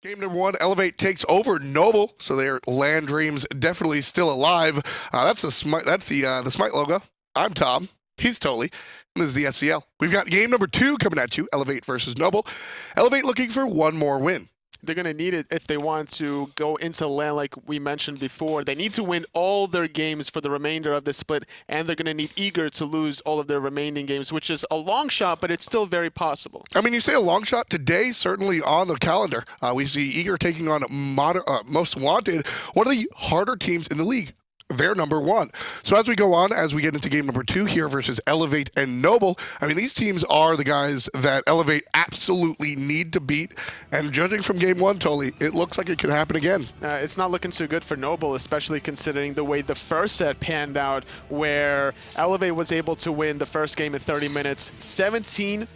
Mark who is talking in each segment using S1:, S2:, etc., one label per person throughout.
S1: Game number one, eLevate takes over Noble, so their land dreams definitely still alive. That's the Smite logo. I'm Tom. He's Totally. And this is the SCL. We've got game number two coming at you, eLevate versus Noble. eLevate looking for one more win.
S2: They're going to need it if they want to go into land like we mentioned before. They need to win all their games for the remainder of the split, and they're going to need eager to lose all of their remaining games, which is a long shot, but it's still very possible.
S1: I mean, you say a long shot today, certainly on the calendar. We see Eager taking on Most Wanted, one of the harder teams in the league. They're number one. So as we go on, as we get into game number two here versus eLevate and Noble, I mean, these teams are the guys that eLevate absolutely need to beat. And judging from game one, Totally, it looks like it could happen again.
S2: It's not looking too good for Noble, especially considering the way the first set panned out, where eLevate was able to win the first game in 30 minutes, 17-1,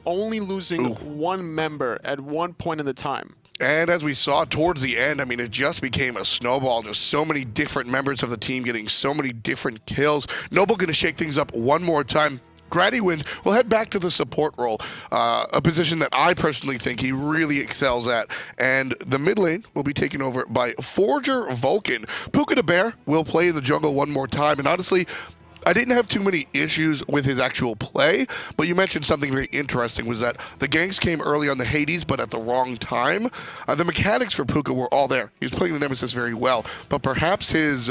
S2: only losing one member at one point in the time.
S1: And as we saw towards the end, I mean, it just became a snowball. Just so many different members of the team getting so many different kills. Noble going to shake things up one more time. Grattywind will head back to the support role, a position that I personally think he really excels at. And the mid lane will be taken over by Forger Vulcan. Pookadabear will play in the jungle one more time. And honestly, I didn't have too many issues with his actual play, but you mentioned something very interesting, was that the ganks came early on the Hades, but at the wrong time. The mechanics for Puka were all there. He was playing the Nemesis very well, but perhaps his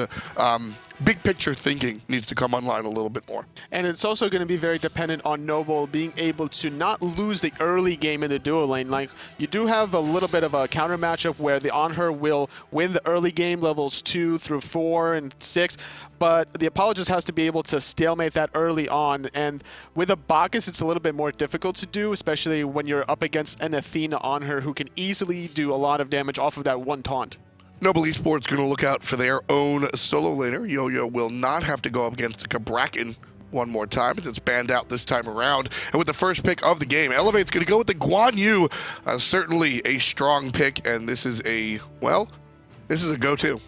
S1: big picture thinking needs to come online a little bit more.
S2: And it's also going to be very dependent on Noble being able to not lose the early game in the duo lane. Like, you do have a little bit of a counter matchup where the On-Her will win the early game, levels 2 through 4 and 6, but the Apologist has to be able to stalemate that early on. And with a Bacchus, it's a little bit more difficult to do, especially when you're up against an Athena On-Her who can easily do a lot of damage off of that one taunt.
S1: Noble Esports going to look out for their own solo laner. Yo-Yo will not have to go up against the Cabrakan one more time, as it's banned out this time around. And with the first pick of the game, eLevate's going to go with the Guan Yu. Certainly a strong pick, and this is a, well, this is a go-to.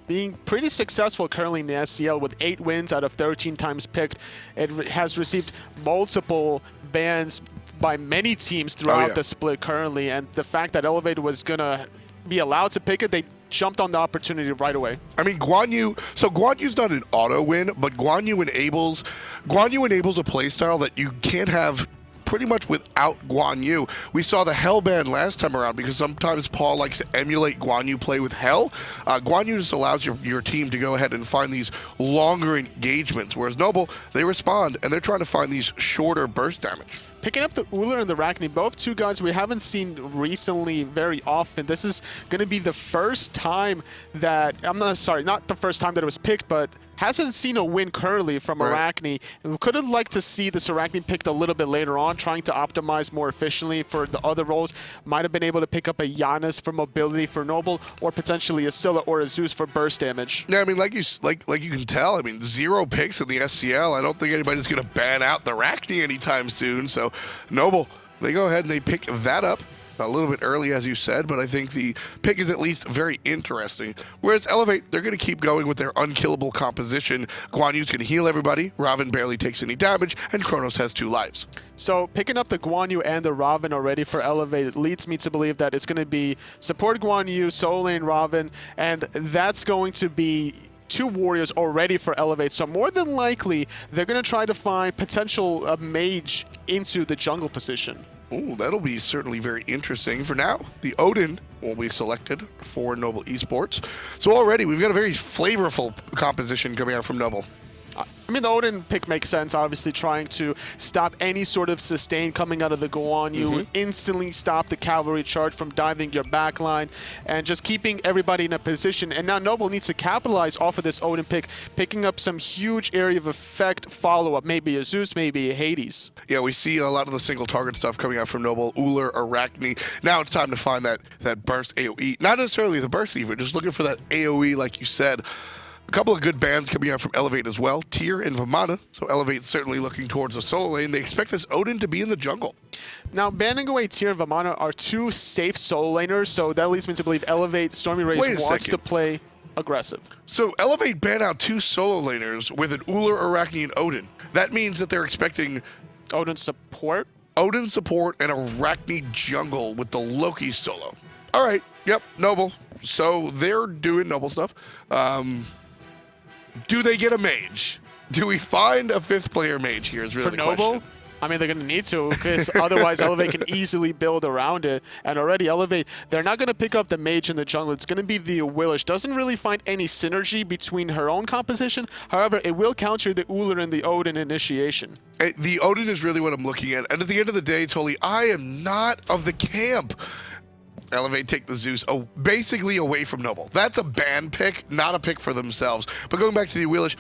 S2: Being pretty successful currently in the SCL with 8 wins out of 13 times picked. It has received multiple bans by many teams throughout the split currently, and the fact that eLevate was going to be allowed to pick it, they jumped on the opportunity right away.
S1: I mean, Guan Yu, so Guan Yu's not an auto win, but Guan Yu enables a playstyle that you can't have pretty much without Guan Yu. We saw the Hell ban last time around because sometimes Paul likes to emulate Guan Yu play with Hell. Guan Yu just allows your team to go ahead and find these longer engagements, whereas Noble, they respond and they're trying to find these shorter burst damage.
S2: Picking up the ullr and the Arachne, both two guys we haven't seen recently very often. This is going to be the first time that, not the first time that it was picked, but hasn't seen a win currently from Arachne. We could have liked to see this Arachne picked a little bit later on, trying to optimize more efficiently for the other roles. Might have been able to pick up a Giannis for mobility for Noble, or potentially a Scylla or a Zeus for burst damage.
S1: Yeah, I mean, like you can tell, I mean, 0 picks in the SCL. I don't think anybody's going to ban out the Arachne anytime soon. So Noble, they go ahead and they pick that up a little bit early, as you said, but I think the pick is at least very interesting. Whereas eLevate, they're going to keep going with their unkillable composition. Guan Yu's going to heal everybody, Ravana barely takes any damage, and Chronos has 2 lives.
S2: So picking up the Guan Yu and the Ravana already for eLevate leads me to believe that it's going to be support Guan Yu, solo lane Ravana, and that's going to be 2 warriors already for eLevate. So more than likely, they're going to try to find potential mage into the jungle position.
S1: Ooh, that'll be certainly very interesting. For now, the Odin will be selected for Noble Esports. So already, we've got a very flavorful composition coming out from Noble.
S2: I mean, the Odin pick makes sense, obviously trying to stop any sort of sustain coming out of the Guan Yu, instantly stop the cavalry charge from diving your backline, and just keeping everybody in a position. And now Noble needs to capitalize off of this Odin pick, picking up some huge area of effect follow-up, maybe a Zeus, maybe a Hades.
S1: Yeah, we see a lot of the single target stuff coming out from Noble, ullr, Arachne. Now it's time to find that burst AoE. Not necessarily the burst even, just looking for that AoE like you said. A couple of good bans coming out from eLevate as well, Tyr and Ravana. So eLevate's certainly looking towards the solo lane. They expect this Odin to be in the jungle.
S2: Now, banning away Tyr and Ravana are 2 safe solo laners, so that leads me to believe eLevate, StormyRays wants to play aggressive.
S1: So eLevate ban out 2 solo laners with an ullr, Arachne, and Odin. That means that they're expecting
S2: Odin support?
S1: Odin support and Arachne jungle with the Loki solo. All right, yep, Noble. So they're doing Noble stuff. Do they get a mage? Do we find a 5th player mage here is really the
S2: Noble?
S1: question.
S2: I mean, they're going to need to, because otherwise eLevate can easily build around it. And already eLevate, they're not going to pick up the mage in the jungle. It's going to be the Awilix. Doesn't really find any synergy between her own composition. However, it will counter the ullr and the Odin initiation.
S1: The Odin is really what I'm looking at. And at the end of the day, Tolly, I am not of the camp. eLevate take the Zeus basically away from Noble. That's a ban pick, not a pick for themselves. But going back to the Awilix,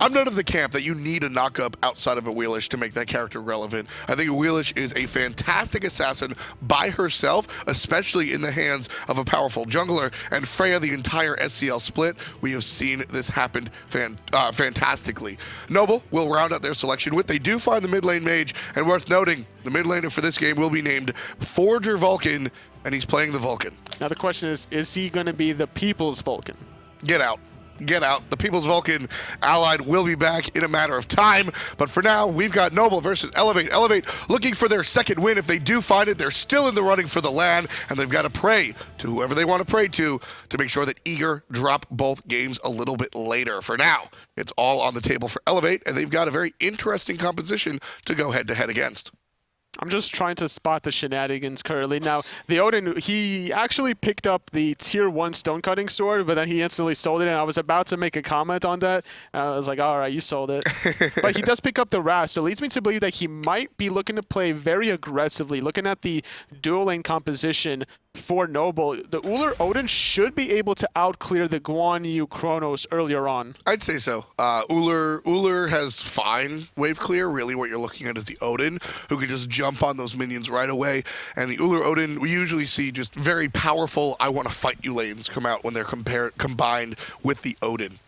S1: I'm not of the camp that you need a knockup outside of Awilix to make that character relevant. I think Awilix is a fantastic assassin by herself, especially in the hands of a powerful jungler. And Freya, the entire SCL split, we have seen this happen fantastically. Noble will round out their selection with, they do find the mid lane mage, and worth noting, the mid laner for this game will be named Forger Vulcan, and he's playing the Vulcan.
S2: Now the question is he going to be the people's Vulcan?
S1: Get out. Get out. The People's Vulcan Allied will be back in a matter of time. But for now, we've got Noble versus eLevate. eLevate looking for their second win. If they do find it, they're still in the running for the LAN, and they've got to pray to whoever they want to pray to make sure that Eager drop both games a little bit later. For now, it's all on the table for eLevate, and they've got a very interesting composition to go head-to-head against.
S2: I'm just trying to spot the shenanigans currently. Now, the Odin, he actually picked up the tier 1 stone-cutting sword, but then he instantly sold it, and I was about to make a comment on that. And I was like, all right, you sold it. But he does pick up the Raz, so it leads me to believe that he might be looking to play very aggressively. Looking at the dual lane composition for Noble, the ullr Odin should be able to out-clear the Guan Yu Chronos earlier on.
S1: I'd say so. ullr has fine wave clear. Really what you're looking at is the Odin, who can just jump on those minions right away. And the ullr Odin, we usually see just very powerful, I want to fight you lanes come out when they're combined with the Odin.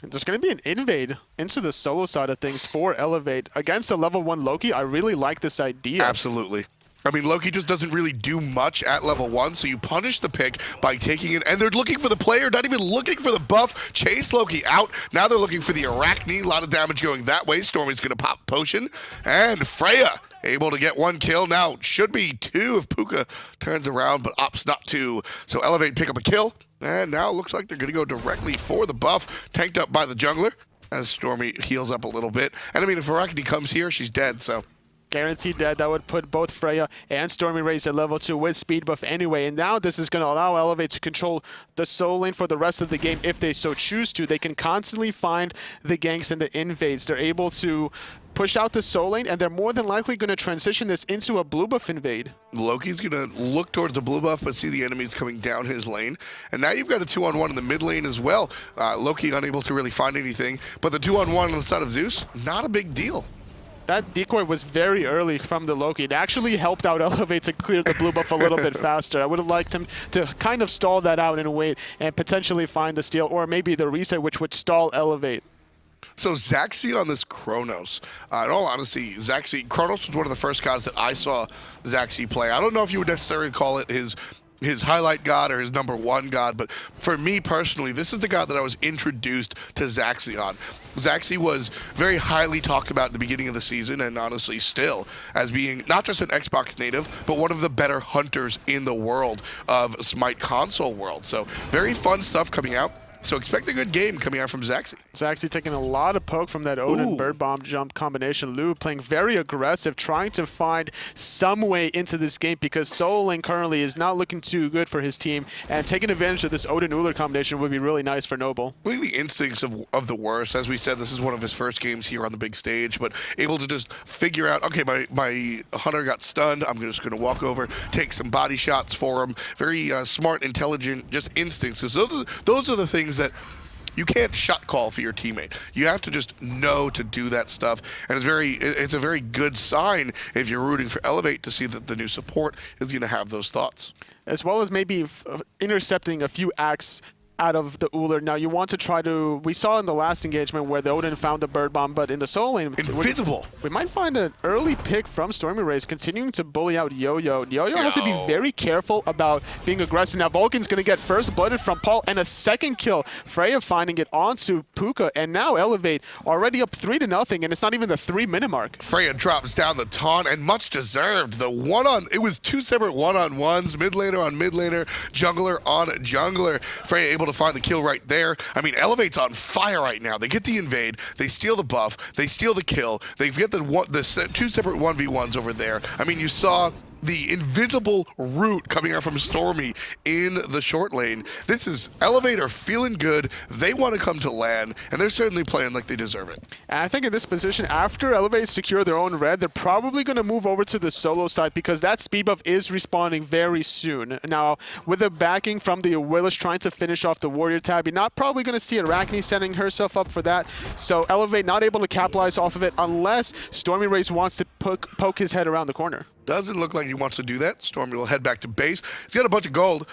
S2: There's going to be an invade into the solo side of things for eLevate. Against a level 1 Loki, I really like this idea.
S1: Absolutely. I mean, Loki just doesn't really do much at level 1, so you punish the pick by taking it, and they're looking for the player, not even looking for the buff. Chase Loki out. Now they're looking for the Arachne. A lot of damage going that way. Stormy's going to pop potion. And Freya able to get 1 kill. Now should be 2 if Puka turns around, but opts not to. So eLevate pick up a kill. And now it looks like they're going to go directly for the buff. Tanked up by the jungler as Stormy heals up a little bit. And I mean, if Arachne comes here, she's dead, so...
S2: Guaranteed dead. That would put both Freya and StormyRays at level 2 with speed buff anyway. And now this is going to allow eLevate to control the solo lane for the rest of the game if they so choose to. They can constantly find the ganks and the invades. They're able to push out the solo lane, and they're more than likely going to transition this into a blue buff invade.
S1: Loki's going to look towards the blue buff, but see the enemies coming down his lane. And now you've got a 2-on-1 in the mid lane as well. Loki unable to really find anything, but the 2-on-1 on the side of Zeus, not a big deal.
S2: That decoy was very early from the Loki. It actually helped out eLevate to clear the blue buff a little bit faster. I would have liked him to kind of stall that out and wait and potentially find the steal, or maybe the reset, which would stall eLevate.
S1: So Zachsy on this Chronos, in all honesty, Chronos was one of the first gods that I saw Zachsy play. I don't know if you would necessarily call it his highlight god or his #1 god, but for me personally, this is the god that I was introduced to Zachsy on. Zachsy was very highly talked about at the beginning of the season, and honestly still, as being not just an Xbox native, but one of the better hunters in the world of Smite console world. So very fun stuff coming out. So expect a good game coming out from Zachsy.
S2: Zachsy taking a lot of poke from that Odin Bird Bomb jump combination. Lou playing very aggressive, trying to find some way into this game because solo lane currently is not looking too good for his team, and taking advantage of this Odin ullr combination would be really nice for Noble.
S1: Look at the instincts of the worst. As we said, this is one of his first games here on the big stage, but able to just figure out, okay, my hunter got stunned. I'm just going to walk over, take some body shots for him. Very smart, intelligent, just instincts. Because those are the things that you can't shot call for your teammate. You have to just know to do that stuff, and it's a very good sign if you're rooting for eLevate to see that the new support is going to have those thoughts,
S2: as well as maybe intercepting a few acts out of the ullr. Now you want to try to, we saw in the last engagement where the Odin found the bird bomb, but in the solo lane,
S1: invisible.
S2: We might find an early pick from StormyRays continuing to bully out Yo-Yo. Yo-Yo has to be very careful about being aggressive. Now Vulcan's going to get first blooded from Paul and a second kill. Freya finding it onto Puka, and now eLevate already up 3-0, and it's not even the 3-minute mark.
S1: Freya drops down the taunt, and much deserved. It was two separate one-on-ones, mid laner on mid laner, jungler on jungler. Freya able to find the kill right there. I mean, eLevate's on fire right now. They get the invade, they steal the buff, they steal the kill, they get the two separate 1v1s over there. I mean, you saw the invisible root coming out from Stormy in the short lane. This is eLevate are feeling good. They want to come to LAN, and they're certainly playing like they deserve it.
S2: And I think in this position, after eLevate secure their own red, they're probably going to move over to the solo side because that speed buff is respawning very soon. Now, with the backing from the Awilix trying to finish off the warrior tab, you're not probably going to see Arachne setting herself up for that. So eLevate not able to capitalize off of it unless StormyRays wants to poke his head around the corner.
S1: Doesn't look like he wants to do that. Stormy will head back to base. He's got a bunch of gold.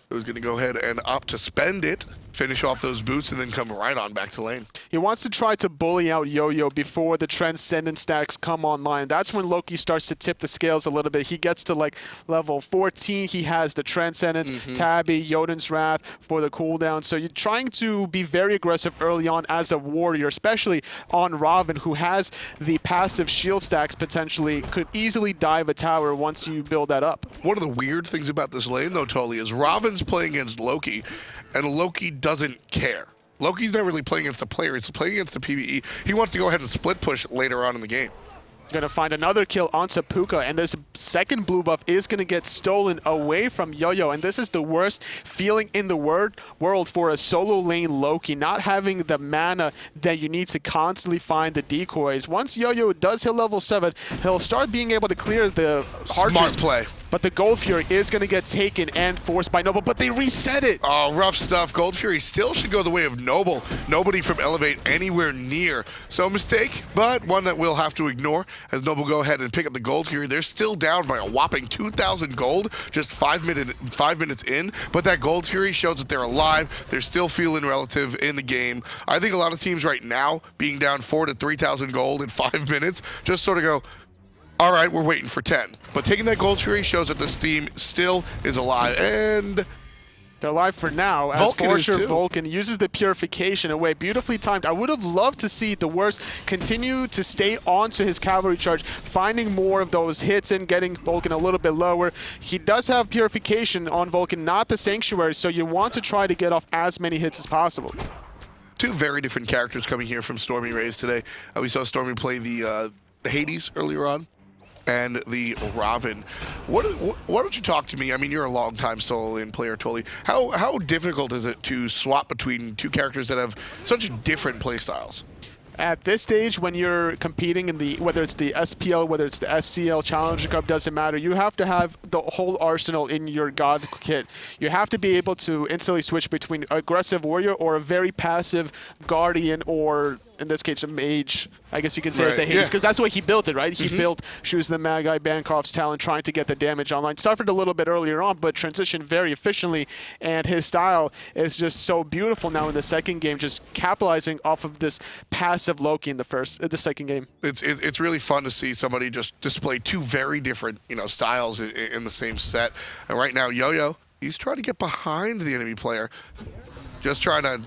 S1: He's going to go ahead and opt to spend it, finish off those boots, and then come right on back to lane.
S2: He wants to try to bully out Yo-Yo before the Transcendent stacks come online. That's when Loki starts to tip the scales a little bit. He gets to like level 14. He has the Transcendence, Tabby, Jotun's Wrath for the cooldown. So you're trying to be very aggressive early on as a warrior, especially on Ravana, who has the passive shield stacks potentially, could easily dive a tower once you build that up.
S1: One of the weird things about this lane, though, Totally, is Ravana's playing against Loki, and Loki doesn't care. Loki's not really playing against the player, it's playing against the PvE. He wants to go ahead and split push later on in the game.
S2: Gonna find another kill onto Puka, and this second blue buff is gonna get stolen away from Yo-Yo, and this is the worst feeling in the world for a solo lane Loki, not having the mana that you need to constantly find the decoys. Once Yo-Yo does hit level 7, he'll start being able to clear the archers.
S1: Smart play.
S2: But the Gold Fury is going to get taken and forced by Noble, but they reset it.
S1: Oh, rough stuff. Gold Fury still should go the way of Noble. Nobody from eLevate anywhere near. So mistake, but one that we'll have to ignore as Noble go ahead and pick up the Gold Fury. They're still down by a whopping 2,000 gold, just 5 minutes in. But that Gold Fury shows that they're alive. They're still feeling relative in the game. I think a lot of teams right now, being down 4,000 to 3,000 gold in 5 minutes, just sort of go, all right, we're waiting for 10. But taking that Gold Fury shows that this team still is alive, and
S2: they're alive for now. As
S1: Vulcan
S2: for
S1: is
S2: sure,
S1: too.
S2: Vulcan uses the purification away. Beautifully timed. I would have loved to see the worst continue to stay onto his cavalry charge, finding more of those hits and getting Vulcan a little bit lower. He does have purification on Vulcan, not the Sanctuary, so you want to try to get off as many hits as possible.
S1: Two very different characters coming here from StormyRays today. We saw Stormy play the Hades earlier on, and the Ravana. Why don't you talk to me? I mean, you're a long-time solo lane player, Totally. How difficult is it to swap between two characters that have such different playstyles?
S2: At this stage, when you're competing in the, whether it's the SPL, whether it's the SCL, Challenger Cup, doesn't matter. You have to have the whole arsenal in your God kit. You have to be able to instantly switch between aggressive warrior or a very passive guardian, or in this case, a mage. I guess you can say as a Hades, because that's the way he built it, right? He built Shoes the Magi, Bancroft's Talent, trying to get the damage online. Suffered a little bit earlier on, but transitioned very efficiently, and his style is just so beautiful now in the second game, just capitalizing off of this passive Loki in the second game.
S1: It's really fun to see somebody just display two very different styles in the same set. And right now, Yo-Yo, he's trying to get behind the enemy player, just trying to.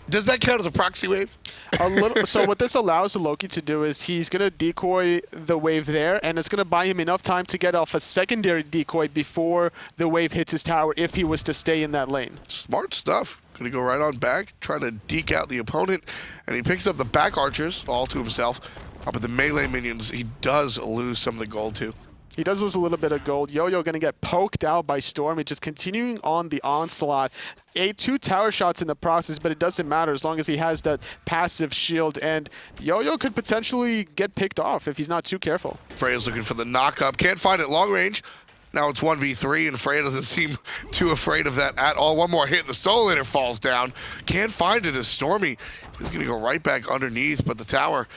S1: Does that count as a proxy wave?
S2: A little. So what this allows the Loki to do is he's going to decoy the wave there, and it's going to buy him enough time to get off a secondary decoy before the wave hits his tower if he was to stay in that lane.
S1: Smart stuff. Going to go right on back, trying to deke out the opponent, and he picks up the back archers all to himself. But the melee minions, he does lose some of the gold too.
S2: He does lose a little bit of gold. Yo-Yo going to get poked out by Stormy, just continuing on the onslaught. 2 tower shots in the process, but it doesn't matter as long as he has that passive shield. And Yo-Yo could potentially get picked off if he's not too careful.
S1: Freya's looking for the knock-up. Can't find it long range. Now it's 1v3, and Freya doesn't seem too afraid of that at all. One more hit, the soul laner falls down. Can't find it as Stormy. He's going to go right back underneath, but the tower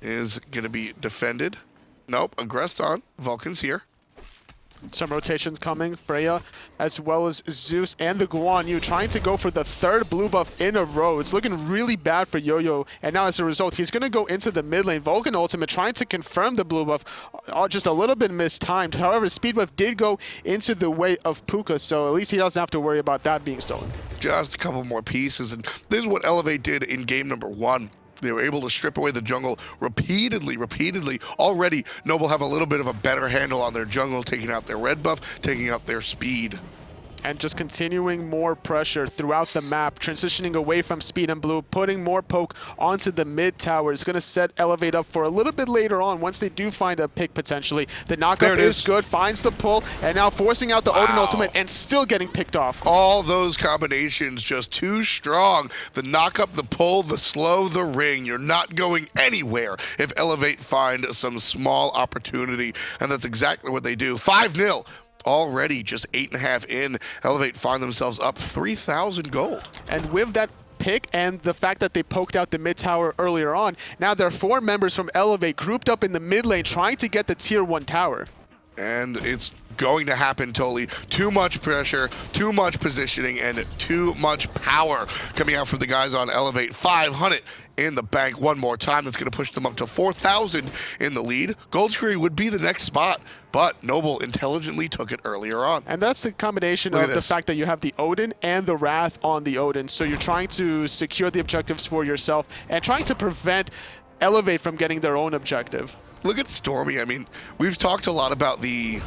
S1: is going to be defended. Nope, aggressed on. Vulcan's here.
S2: Some rotations coming. Freya, as well as Zeus and the Guan Yu trying to go for the third blue buff in a row. It's looking really bad for Yo-Yo, and now as a result, he's going to go into the mid lane. Vulcan ultimate trying to confirm the blue buff, just a little bit mistimed. However, speed buff did go into the way of Puka, so at least he doesn't have to worry about that being stolen.
S1: Just a couple more pieces, and this is what eLevate did in game number 1. They were able to strip away the jungle repeatedly. Already, Noble have a little bit of a better handle on their jungle, taking out their red buff, taking out their speed.
S2: And just continuing more pressure throughout the map, transitioning away from speed and blue, putting more poke onto the mid tower. It's going to set eLevate up for a little bit later on once they do find a pick potentially. The knockup is good, finds the pull, and now forcing out the Odin ultimate and still getting picked off.
S1: All those combinations just too strong. The knockup, the pull, the slow, the ring. You're not going anywhere if eLevate find some small opportunity, and that's exactly what they do. 5-0. Already just 8.5 in, eLevate find themselves up 3,000 gold.
S2: And with that pick and the fact that they poked out the mid tower earlier on, now there are 4 members from eLevate grouped up in the mid lane trying to get the tier 1 tower.
S1: And it's going to happen totally. Too much pressure, too much positioning, and too much power coming out from the guys on eLevate. 500 in the bank one more time. That's going to push them up to 4,000 in the lead. Gold Fury would be the next spot, but Noble intelligently took it earlier on.
S2: And that's the combination of the fact that you have the Odin and the Wrath on the Odin. So you're trying to secure the objectives for yourself and trying to prevent eLevate from getting their own objective.
S1: Look at Stormy. I mean, we've talked a lot about the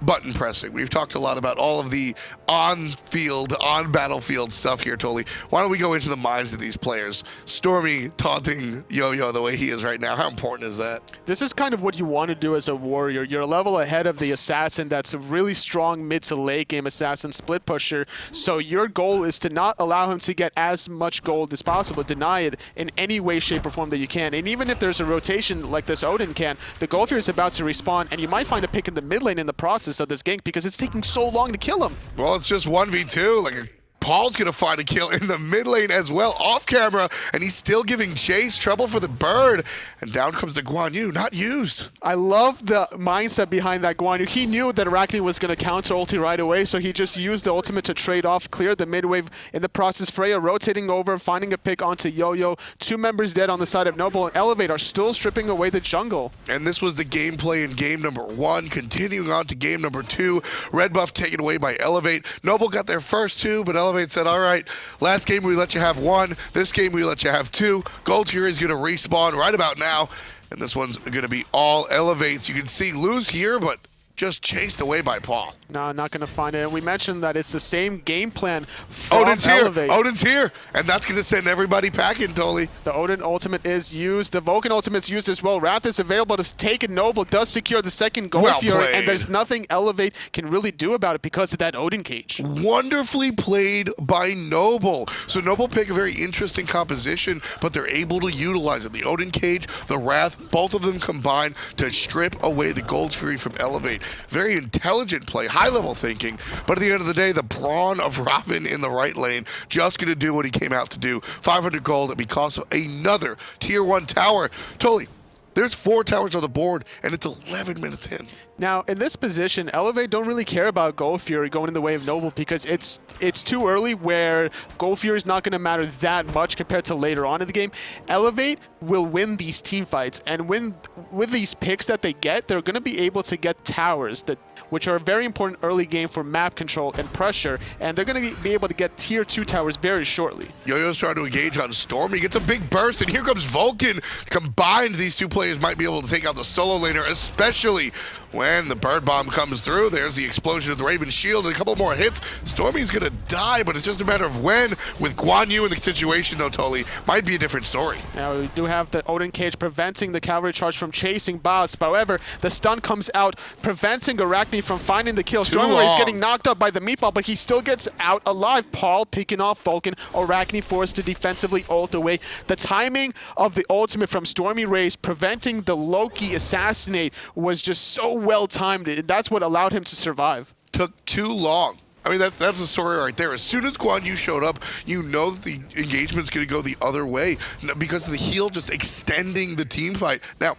S1: button pressing. We've talked a lot about all of the on-field, on-battlefield stuff here, Totally. Why don't we go into the minds of these players? Stormy taunting Yo-Yo the way he is right now. How important is that?
S2: This is kind of what you want to do as a warrior. You're a level ahead of the assassin that's a really strong mid to late game assassin split pusher. So your goal is to not allow him to get as much gold as possible. Deny it in any way, shape, or form that you can. And even if there's a rotation like this Odin can, the Gold Fury is about to respawn, and you might find a pick in the mid lane in the process of this gank because it's taking so long to kill him.
S1: Well, it's just 1v2. Like, Paul's going to find a kill in the mid lane as well, off camera, and he's still giving Chase trouble for the bird. And down comes the Guan Yu, not used.
S2: I love the mindset behind that Guan Yu. He knew that Arachne was going to counter ulti right away, so he just used the ultimate to trade off, clear the mid wave. In the process, Freya rotating over, finding a pick onto Yo-Yo. 2 members dead on the side of Noble, and eLevate are still stripping away the jungle.
S1: And this was the gameplay in game number 1, continuing on to game number 2. Red buff taken away by eLevate. Noble got their first 2, but eLevate said, all right, last game we let you have 1. This game we let you have 2. Gold Fury is going to respawn right about now. And this one's going to be all eLevates. You can see lose here, but just chased away by Paul.
S2: No, not going to find it. And we mentioned that it's the same game plan from
S1: Odin's
S2: eLevate.
S1: here. Odin's here. And that's going to send everybody packing, Tolly.
S2: The Odin ultimate is used. The Vulcan ultimate is used as well. Wrath is available to take it. Noble does secure the second Gold Fury. And there's nothing eLevate can really do about it because of that Odin cage.
S1: Wonderfully played by Noble. So Noble pick a very interesting composition, but they're able to utilize it. The Odin cage, the Wrath, both of them combine to strip away the Gold Fury from eLevate. Very intelligent play, high-level thinking, but at the end of the day, the brawn of Ravana in the right lane just going to do what he came out to do. 500 gold because of another tier 1 tower. Totally. There's 4 towers on the board, and it's 11 minutes in.
S2: Now, in this position, eLevate don't really care about Gold Fury going in the way of Noble because it's too early where Gold Fury is not going to matter that much compared to later on in the game. eLevate will win these team fights, and with these picks that they get, they're going to be able to get towers, which are a very important early game for map control and pressure, and they're going to be able to get tier 2 towers very shortly.
S1: Yo-Yo's trying to engage on Storm. He gets a big burst, and here comes Vulcan. Combined, these 2 players might be able to take out the solo laner, especially when the bird bomb comes through. There's the explosion of the Raven shield and a couple more hits. Stormy's going to die, but it's just a matter of when. With Guan Yu in the situation, though, Totally, might be a different story.
S2: Now, we do have the Odin cage preventing the cavalry charge from chasing Boss. However, the stun comes out, preventing Arachne from finding the kill. StormyRays getting knocked up by the meatball, but he still gets out alive. Paul picking off Vulcan. Arachne forced to defensively ult away. The timing of the ultimate from StormyRays preventing the Loki assassinate was just so well timed. That's what allowed him to survive.
S1: Took too long. I mean, that's the story right there. As soon as Guan Yu showed up, you know that the engagement's going to go the other way because of the heal just extending the team fight. Now,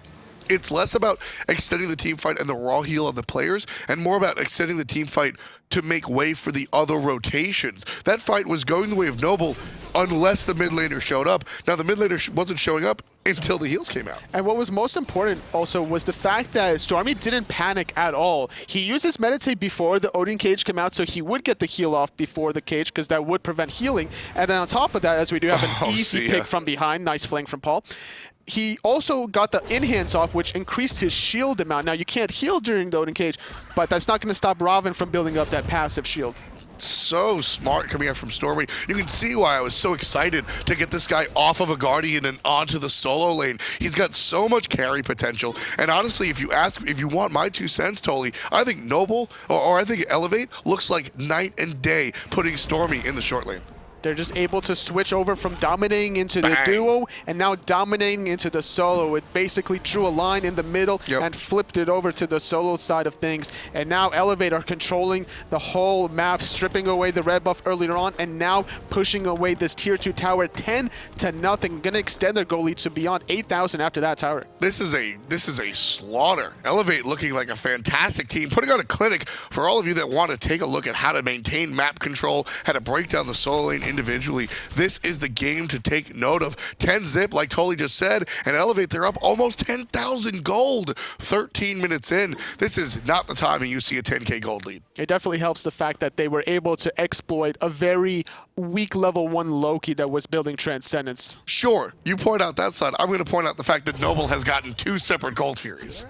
S1: It's less about extending the team fight and the raw heal of the players, and more about extending the team fight to make way for the other rotations. That fight was going the way of Noble unless the mid laner showed up. Now, the mid laner wasn't showing up until the heals came out.
S2: And what was most important also was the fact that Stormy didn't panic at all. He used his meditate before the Odin cage came out, so he would get the heal off before the cage because that would prevent healing. And then on top of that, as we do have an easy pick from behind, nice flank from Paul, he also got the in-hands off, which increased his shield amount. Now, you can't heal during the Odin cage, but that's not going to stop Ravana from building up that passive shield.
S1: So smart coming out from Stormy. You can see why I was so excited to get this guy off of a Guardian and onto the solo lane. He's got so much carry potential. And honestly, if you want my 2 cents, Tolly, I think Noble, or I think eLevate looks like night and day putting Stormy in the short lane.
S2: They're just able to switch over from dominating into the duo and now dominating into the solo. It basically drew a line in the middle and flipped it over to the solo side of things. And now eLevate are controlling the whole map, stripping away the red buff earlier on, and now pushing away this tier 2 tower 10-0. Gonna extend their goal lead to beyond 8,000 after that tower.
S1: This is a slaughter. eLevate looking like a fantastic team, putting on a clinic for all of you that want to take a look at how to maintain map control, how to break down the solo lane individually. This is the game to take note of. 10 zip, like Tolly just said, and eLevate, they're up almost 10,000 gold 13 minutes in. This is not the time you see a 10k gold lead.
S2: It definitely helps the fact that they were able to exploit a very weak level 1 Loki that was building Transcendence.
S1: Sure, you point out that side. I'm going to point out the fact that Noble has gotten 2 separate Gold Furies.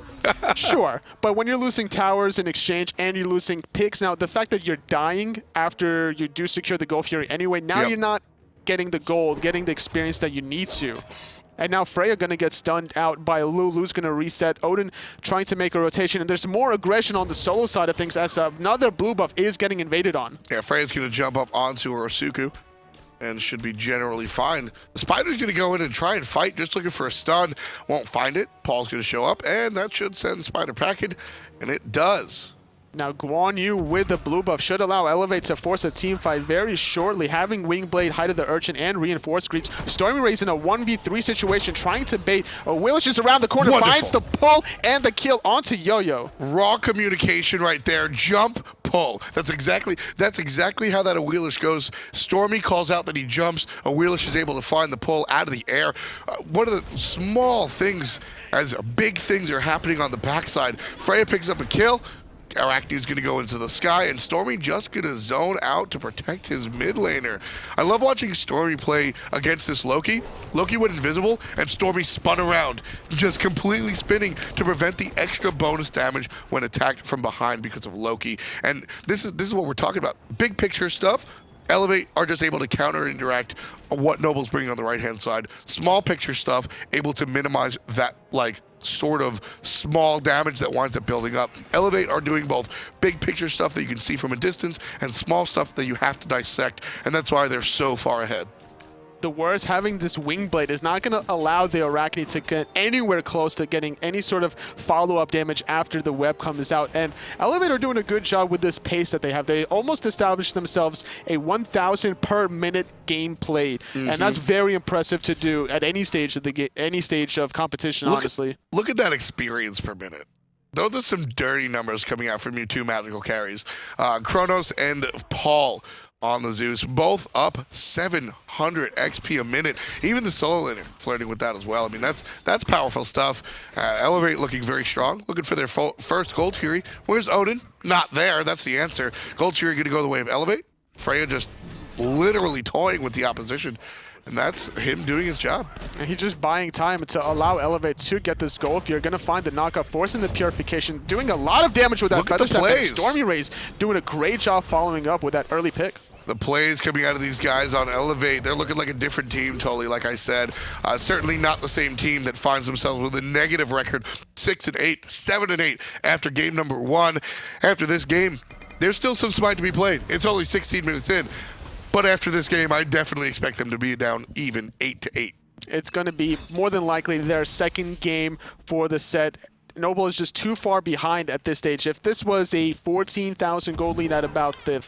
S2: Sure, but when you're losing towers in exchange and you're losing picks, now the fact that you're dying after you do secure the Gold Fury anyway, now you're not getting the gold, getting the experience that you need to. And now Freya going to get stunned out by Lou. Lou's going to reset. Odin trying to make a rotation. And there's more aggression on the solo side of things as another blue buff is getting invaded on.
S1: Yeah, Freya's going to jump up onto Orosuku and should be generally fine. The Spider's going to go in and try and fight, just looking for a stun. Won't find it. Paul's going to show up, and that should send Spider packing, and it does.
S2: Now, Guan Yu with the blue buff should allow eLevate to force a team fight very shortly, having Wingblade, Height of the Urchin, and Reinforced Creeps. StormyRays in a 1v3 situation, trying to bait. Awilix is around the corner, finds the pull and the kill onto Yo-Yo.
S1: Raw communication right there. Jump, pull. That's exactly how that Awilix goes. Stormy calls out that he jumps. Awilix is able to find the pull out of the air. One of the small things as big things are happening on the backside. Freya picks up a kill. Arachne is going to go into the sky, and Stormy just going to zone out to protect his mid laner. I love watching Stormy play against this Loki. Loki went invisible, and Stormy spun around, just completely spinning to prevent the extra bonus damage when attacked from behind because of Loki. And this is what we're talking about. Big picture stuff. eLevate are just able to counter and interact what Noble's bringing on the right-hand side. Small picture stuff, able to minimize that, like, sort of small damage that winds up building up. eLevate are doing both big picture stuff that you can see from a distance and small stuff that you have to dissect, and that's why they're so far ahead.
S2: The worst, having this Wingblade is not going to allow the Arachne to get anywhere close to getting any sort of follow-up damage after the web comes out. And eLevate are doing a good job with this pace that they have. They almost established themselves a 1,000 per minute game played, and that's very impressive to do at any stage of the any stage of competition. Honestly,
S1: look at that experience per minute. Those are some dirty numbers coming out from your 2 magical carries. Chronos and Paul on the Zeus, both up 700 XP a minute. Even the solo laner flirting with that as well. I mean, that's powerful stuff. eLevate looking very strong, looking for their first Gold Fury. Where's Odin? Not there. That's the answer. Gold Fury going to go the way of eLevate. Freya just literally toying with the opposition. And that's him doing his job.
S2: And he's just buying time to allow eLevate to get this goal. If you're going to find the knockout, forcing the purification, doing a lot of damage with that feather step. StormyRays doing a great job following up with that early pick.
S1: The plays coming out of these guys on eLevate, they're looking like a different team, totally, like I said. Certainly not the same team that finds themselves with a negative record, 6-8, 7-8 after game number 1. After this game, there's still some smite to be played. It's only 16 minutes in. But after this game, I definitely expect them to be down even 8-8.
S2: It's going to be more than likely their second game for the set. Noble is just too far behind at this stage. If this was a 14,000 gold lead at about the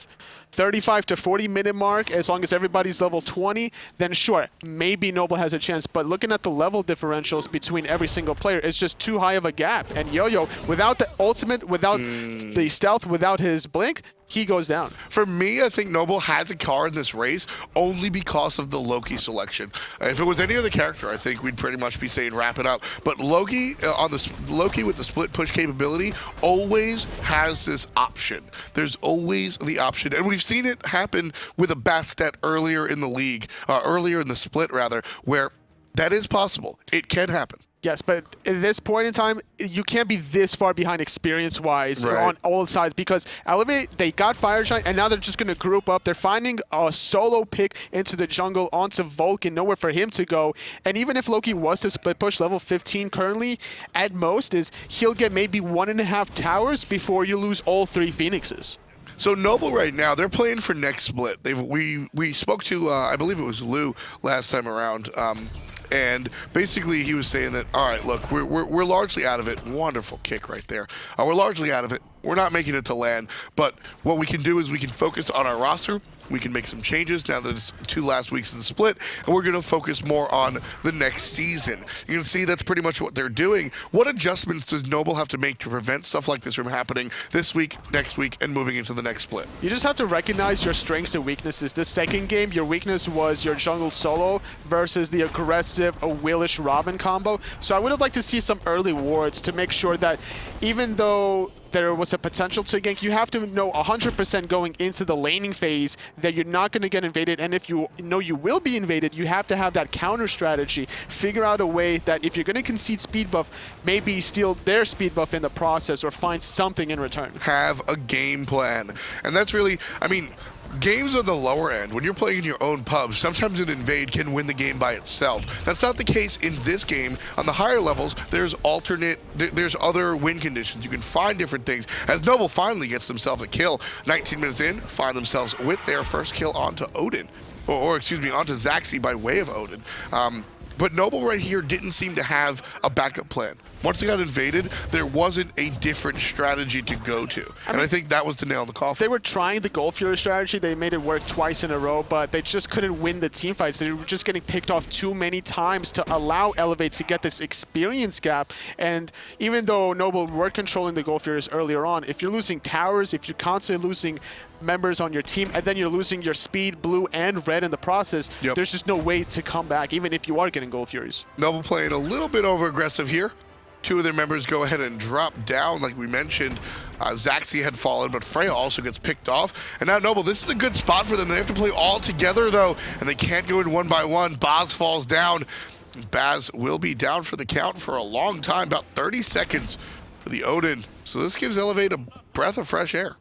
S2: 35 to 40 minute mark, as long as everybody's level 20, then sure, maybe Noble has a chance. But looking at the level differentials between every single player, it's just too high of a gap. And Yo-Yo, without the ultimate, without the stealth, without his blink, he goes down.
S1: For me, I think Noble has a car in this race only because of the Loki selection. If it was any other character, I think we'd pretty much be saying wrap it up. But Loki, Loki with the split push capability, always has this option. There's always the option, and we've seen it happen with a Bastet earlier in the league, earlier in the split rather, where that is possible. It can happen.
S2: Yes, but at this point in time, you can't be this far behind experience-wise on all sides, because eLevate, they got Fire Giant, and now they're just going to group up. They're finding a solo pick into the jungle onto Vulcan, nowhere for him to go. And even if Loki was to split push level 15 currently, at most is he'll get maybe 1.5 towers before you lose all 3 Phoenixes.
S1: So Noble right now, they're playing for next split. We spoke to, I believe it was Lou last time around, and basically he was saying that, all right, look, we're largely out of it. Wonderful kick right there. We're largely out of it. We're not making it to land, but what we can do is we can focus on our roster. We can make some changes now that it's 2 last weeks of the split, and we're going to focus more on the next season. You can see that's pretty much what they're doing. What adjustments does Noble have to make to prevent stuff like this from happening this week, next week, and moving into the next split?
S2: You just have to recognize your strengths and weaknesses. This second game, your weakness was your jungle solo versus the aggressive Awilix Ravana combo. So I would have liked to see some early wards to make sure that even though there was a potential to gank, you have to know 100% going into the laning phase that you're not going to get invaded, and if you know you will be invaded, you have to have that counter strategy. Figure out a way that if you're going to concede speed buff, maybe steal their speed buff in the process or find something in return.
S1: Have a game plan. And that's really, I mean, games on the lower end, when you're playing in your own pub, sometimes an invade can win the game by itself. That's not the case in this game. On the higher levels, there's other win conditions. You can find different things. As Noble finally gets themselves a kill, 19 minutes in, find themselves with their first kill onto Odin, or excuse me, onto Zachsy by way of Odin. But Noble right here didn't seem to have a backup plan. Once they got invaded, there wasn't a different strategy to go to. And I think that was the nail in the coffin.
S2: They were trying the Gold Fury strategy. They made it work twice in a row, but they just couldn't win the team fights. They were just getting picked off too many times to allow eLevate to get this experience gap. And even though Noble were controlling the Gold Furies earlier on, if you're losing towers, if you're constantly losing members on your team, and then you're losing your speed, blue and red in the process, there's just no way to come back, even if you are getting Gold Furies.
S1: Noble playing a little bit over aggressive here. 2 of their members go ahead and drop down, like we mentioned. Zachsy had fallen, but Freya also gets picked off. And now Noble, this is a good spot for them. They have to play all together, though, and they can't go in 1 by 1. Baz falls down. Baz will be down for the count for a long time, about 30 seconds for the Odin. So this gives eLevate a breath of fresh air.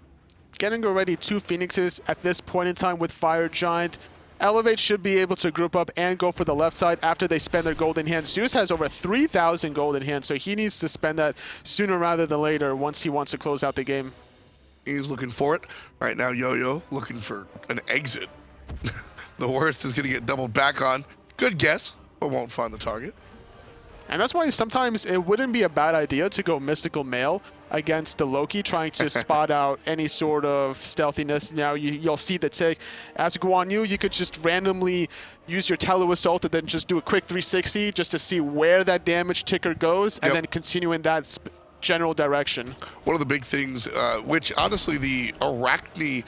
S2: Getting already 2 Phoenixes at this point in time with Fire Giant. eLevate should be able to group up and go for the left side after they spend their gold in hand. Zeus has over 3,000 gold in hand, so he needs to spend that sooner rather than later once he wants to close out the game.
S1: He's looking for it. Right now, Yo-Yo looking for an exit. The worst is going to get doubled back on. Good guess, but won't find the target.
S2: And that's why sometimes it wouldn't be a bad idea to go Mystical Male against the Loki, trying to spot out any sort of stealthiness. Now you'll see the tick. As Guan Yu, you could just randomly use your Tele Assault and then just do a quick 360 just to see where that damage ticker goes, and then continue in that general direction.
S1: One of the big things, which honestly the Arachne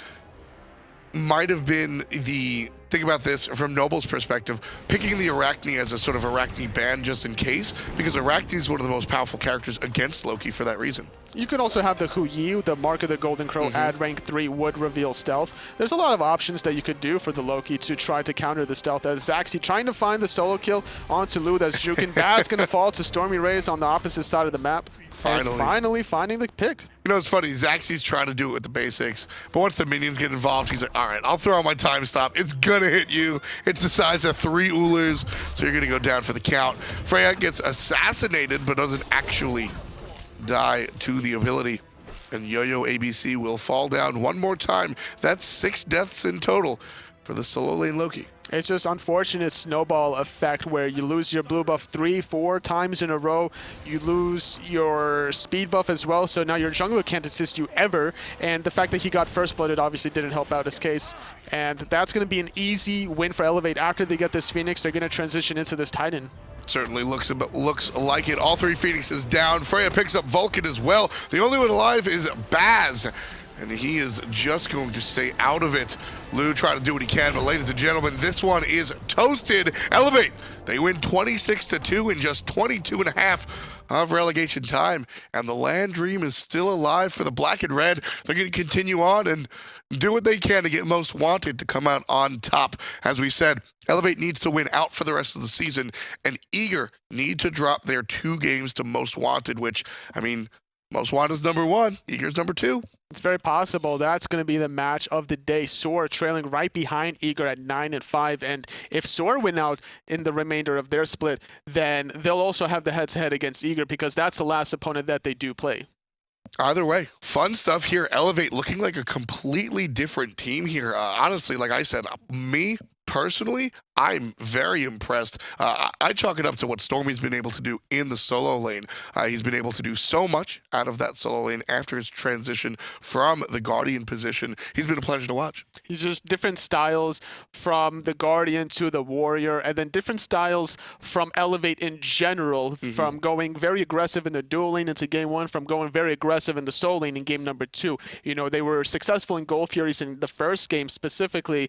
S1: might have been the... Think about this from Noble's perspective, picking the Arachne as a sort of Arachne ban just in case, because Arachne is one of the most powerful characters against Loki for that reason.
S2: You could also have the Hu Yu, the Mark of the Golden Crow, add rank 3, would reveal stealth. There's a lot of options that you could do for the Loki to try to counter the stealth. As Zachsy trying to find the solo kill onto Lou that's juking. Baz going to fall to StormyRays on the opposite side of the map. Finally finding the pick.
S1: You know, it's funny, Zachsy's trying to do it with the basics, but once the minions get involved, he's like, all right, I'll throw out my time stop. It's gonna hit you. It's the size of 3 ullrs, so you're gonna go down for the count. Freya gets assassinated, but doesn't actually die to the ability. And yoyoabc will fall down 1 more time. That's 6 deaths in total. for the solo lane Loki.
S2: It's just unfortunate snowball effect where you lose your blue buff 3-4 times in a row. You lose your speed buff as well, so now your jungler can't assist you ever. And the fact that he got first blooded obviously didn't help out his case. And that's going to be an easy win for eLevate. After they get this Phoenix, they're going to transition into this Titan.
S1: Certainly looks like it. All 3 Phoenixes down. Freya picks up Vulcan as well. The only one alive is Baz, and he is just going to stay out of it. Lou trying to do what he can, but ladies and gentlemen, this one is toasted. eLevate, they win 26-2 in just 22.5 of relegation time, and the land dream is still alive for the black and red. They're going to continue on and do what they can to get most wanted to come out on top. As we said, eLevate needs to win out for the rest of the season, and Eager need to drop their 2 games to most wanted, which, I mean, most wanted is number 1, Eager's number 2.
S2: It's very possible that's going to be the match of the day. Soar trailing right behind Eager at 9-5, and if Soar win out in the remainder of their split, then they'll also have the head-to-head against Eager because that's the last opponent that they do play.
S1: Either way, fun stuff here. eLevate looking like a completely different team here. Honestly, like I said, me personally, I'm very impressed. I chalk it up to what Stormy's been able to do in the solo lane. He's been able to do so much out of that solo lane after his transition from the Guardian position. He's been a pleasure to watch.
S2: He's just different styles from the Guardian to the Warrior, and then different styles from eLevate in general, from going very aggressive in the dual lane into game 1, from going very aggressive in the solo lane in game number 2. You know, they were successful in Gold Furies in the first game specifically.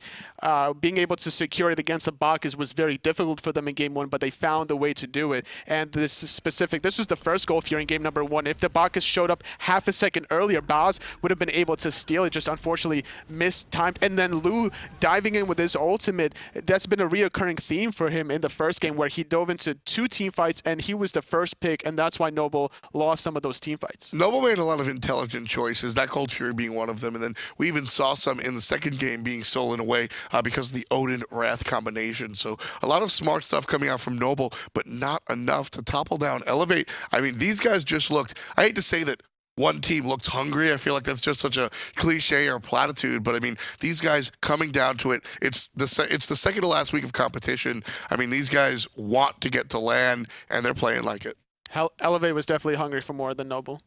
S2: Being able to secure it against a Bacchus was very difficult for them in game 1, but they found a way to do it. And this was the first Gold Fury in game number 1. If the Bacchus showed up half a second earlier, Baz would have been able to steal it, just unfortunately mistimed. And then Lou diving in with his ultimate, that's been a reoccurring theme for him in the first game where he dove into 2 team fights and he was the first pick, and that's why Noble lost some of those team fights.
S1: Noble made a lot of intelligent choices, that Gold Fury being one of them, and then we even saw some in the second game being stolen away because of the Odin Wrath combination. So a lot of smart stuff coming out from Noble, but not enough to topple down eLevate. I mean, these guys just looked, I hate to say that one team looks hungry. I feel like that's just such a cliche or platitude, but I mean, these guys coming down to it, it's the second to last week of competition. I mean, these guys want to get to land, and they're playing like it.
S2: eLevate was definitely hungry for more than Noble.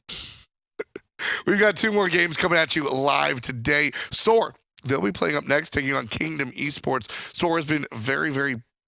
S1: We've got 2 more games coming at you live today. Soar, they'll be playing up next, taking on Kingdom Esports. Soar has been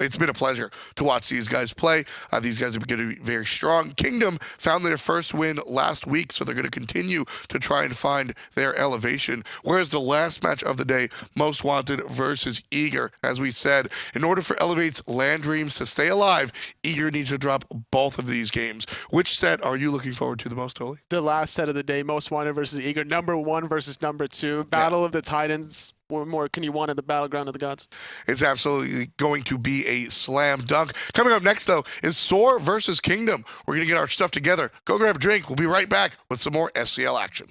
S1: it's been a pleasure to watch these guys play. These guys are going to be very strong. Kingdom found their first win last week, so they're going to continue to try and find their elevation. Whereas the last match of the day, Most Wanted versus Eager. As we said, in order for eLevate's land dreams to stay alive, Eager needs to drop both of these games. Which set are you looking forward to the most, Oli?
S2: The last set of the day, Most Wanted versus Eager. Number 1 versus number 2. Battle of the Titans. What more can you want in the battleground of the gods?
S1: It's absolutely going to be a slam dunk. Coming up next, though, is Soar versus Kingdom. We're going to get our stuff together. Go grab a drink. We'll be right back with some more SCL action.